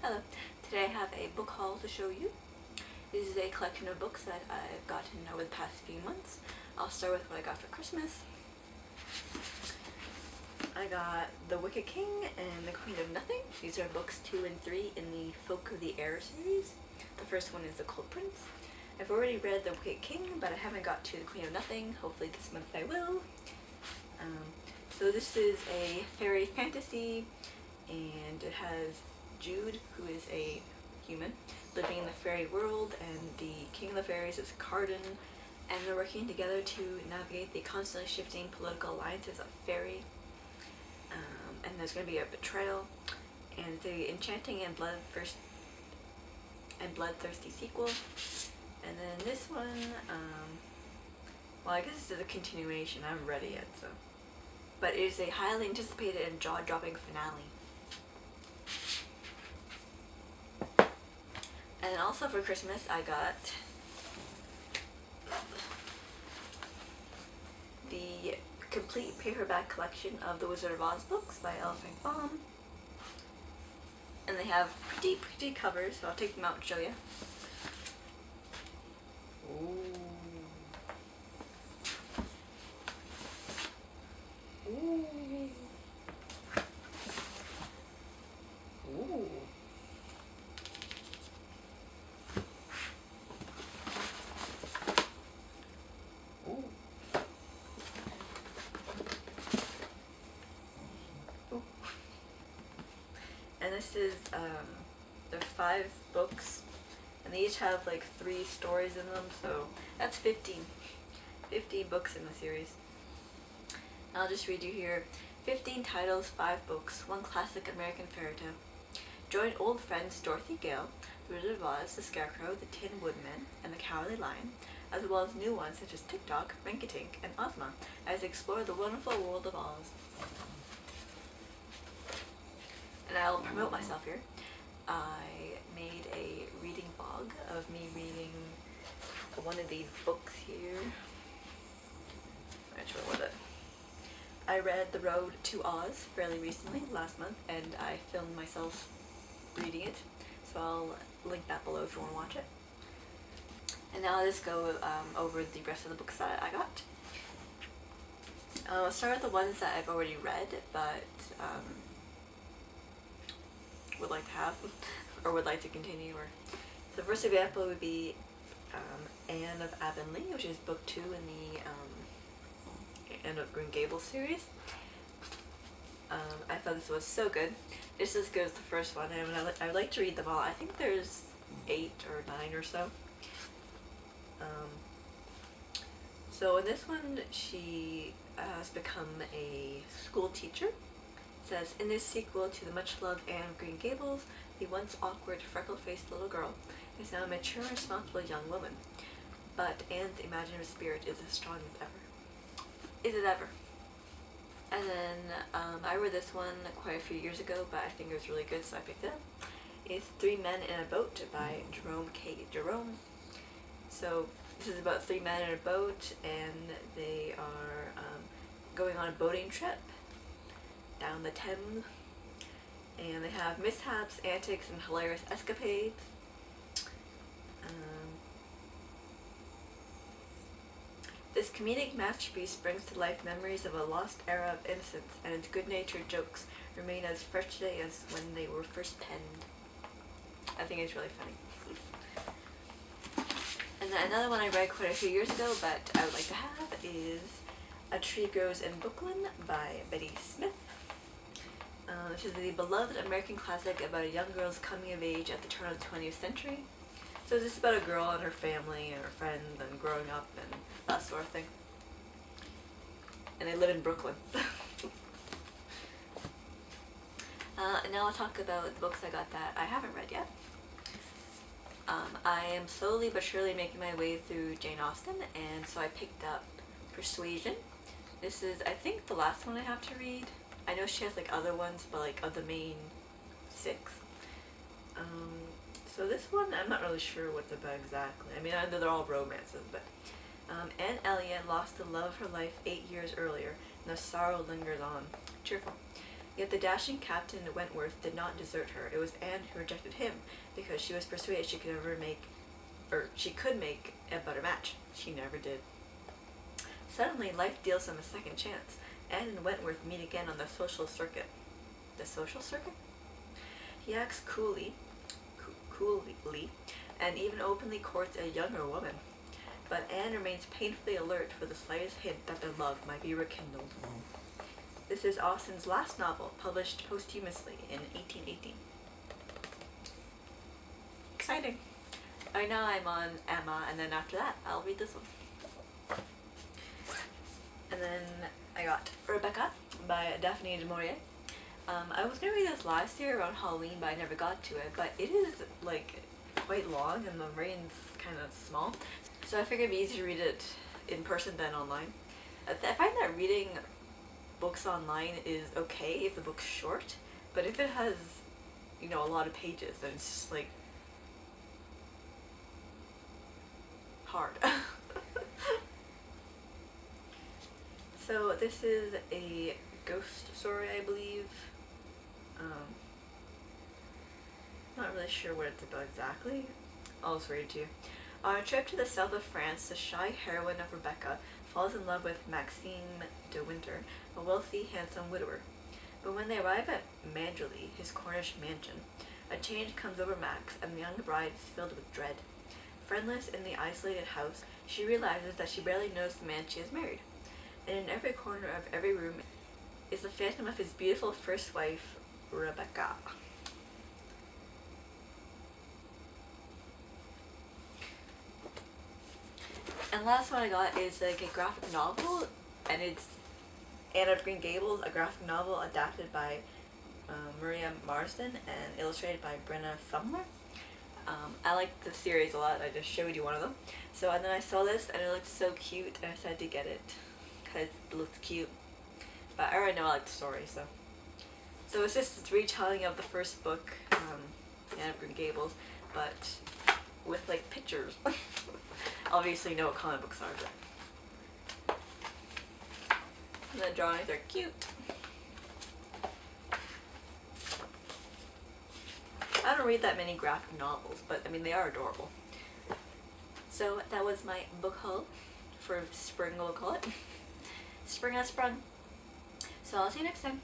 Hello. Today I have a book haul to show you. This is a collection of books that I've gotten over the past few months. I'll start with what I got for Christmas. I got The Wicked King and The Queen of Nothing. These are books 2 and 3 in the Folk of the Air series. The first one is The Cold Prince. I've already read The Wicked King, but I haven't got to The Queen of Nothing. Hopefully this month I will. So this is a fairy fantasy, and it has Jude, who is a human, living in the fairy world, and the king of the fairies is Carden, and they're working together to navigate the constantly shifting political alliances of fairy. And there's going to be a betrayal, and the enchanting and bloodthirsty sequel. And then this one, well, I guess this is a continuation. I haven't read it yet, so. But it is a highly anticipated and jaw-dropping finale. And also for Christmas, I got the complete paperback collection of the Wizard of Oz books by L. Frank Baum. And they have pretty covers, so I'll take them out and show you. Ooh. Ooh. Ooh. Ooh. Ooh. And this is, there are 5 books, and they each have like 3 stories in them, so that's 15 books in the series. I'll just read you here. 15 titles, 5 books, 1 classic American fairy tale. Join old friends Dorothy Gale, the Wizard of Oz, the Scarecrow, the Tin Woodman, and the Cowardly Lion, as well as new ones such as Tick-Tock, Rinky-Tink, and Ozma, as they explore the wonderful world of Oz. And I'll promote myself here. I made a reading vlog of me reading one of these books here. Which one was it? I read The Road to Oz fairly recently, last month, and I filmed myself reading it, so I'll link that below if you want to watch it. And now I'll just go over the rest of the books that I got. I'll start with the ones that I've already read, but would like to have, or would like to continue. Or so the first example would be Anne of Avonlea, which is book 2 in the End of Green Gables series. I thought this was so good. It's as good as the first one, and I would like to read them all. I think there's 8 or 9 or so. So in this one, she has become a school teacher. It says, in this sequel to the much-loved Anne of Green Gables, the once awkward, freckle-faced little girl is now a mature, responsible young woman. But Anne's imaginative spirit is as strong as ever. Is it ever? And then I read this one quite a few years ago, but I think it was really good, so I picked it up. It's 3 Men in a Boat by Jerome K. Jerome. So this is about 3 men in a boat, and they are going on a boating trip down the Thames, and they have mishaps, antics, and hilarious escapades. This comedic masterpiece brings to life memories of a lost era of innocence, and its good-natured jokes remain as fresh today as when they were first penned. I think it's really funny. And then another one I read quite a few years ago, but I would like to have, is A Tree Grows in Brooklyn by Betty Smith. Which is the beloved American classic about a young girl's coming of age at the turn of the 20th century. So it's just about a girl and her family and her friends and growing up and that sort of thing. And they live in Brooklyn. And now I'll talk about the books I got that I haven't read yet. I am slowly but surely making my way through Jane Austen, and so I picked up Persuasion. This is, I think, the last one I have to read. I know she has like other ones, but like of the main 6. So this one, I'm not really sure what it's about exactly. I mean, I know they're all romances, but Anne Elliot lost the love of her life 8 years earlier, and the sorrow lingers on. Cheerful. Yet the dashing Captain Wentworth did not desert her. It was Anne who rejected him, because she was persuaded she could make a better match. She never did. Suddenly, life deals them a second chance. Anne and Wentworth meet again on the social circuit. The social circuit? He acts coolly, and even openly courts a younger woman. But Anne remains painfully alert for the slightest hint that their love might be rekindled. This is Austen's last novel, published posthumously in 1818. Exciting. Right now I'm on Emma, and then after that I'll read this one. And then I got Rebecca by Daphne du Maurier. I was going to read this last year around Halloween, but I never got to it. But it is like quite long, and the brain's kind of small. So I figured it'd be easier to read it in person than online. I find that reading books online is okay if the book's short, but if it has, a lot of pages, then it's just like hard. So this is a ghost story, I believe. Not really sure what it's about exactly. I'll just read it to you. On a trip to the south of France, the shy heroine of Rebecca falls in love with Maxime de Winter, a wealthy, handsome widower. But when they arrive at Manderley, his Cornish mansion, a change comes over Max, and the young bride is filled with dread. Friendless in the isolated house, she realizes that she barely knows the man she has married, and in every corner of every room is the phantom of his beautiful first wife, Rebecca. And last one I got is like a graphic novel, and it's Anne of Green Gables, a graphic novel adapted by Maria Marsden and illustrated by Brenna Sumner. I like the series a lot. I just showed you one of them. So, and then I saw this and it looked so cute, and I decided to get it because it looks cute. But I already know I like the story, so. So it's just a retelling of the first book, Anne of Green Gables, but with like pictures. Obviously, you know what comic books are, but. And the drawings are cute. I don't read that many graphic novels, but I mean, they are adorable. So that was my book haul for spring, we'll call it. Spring has sprung. So I'll see you next time.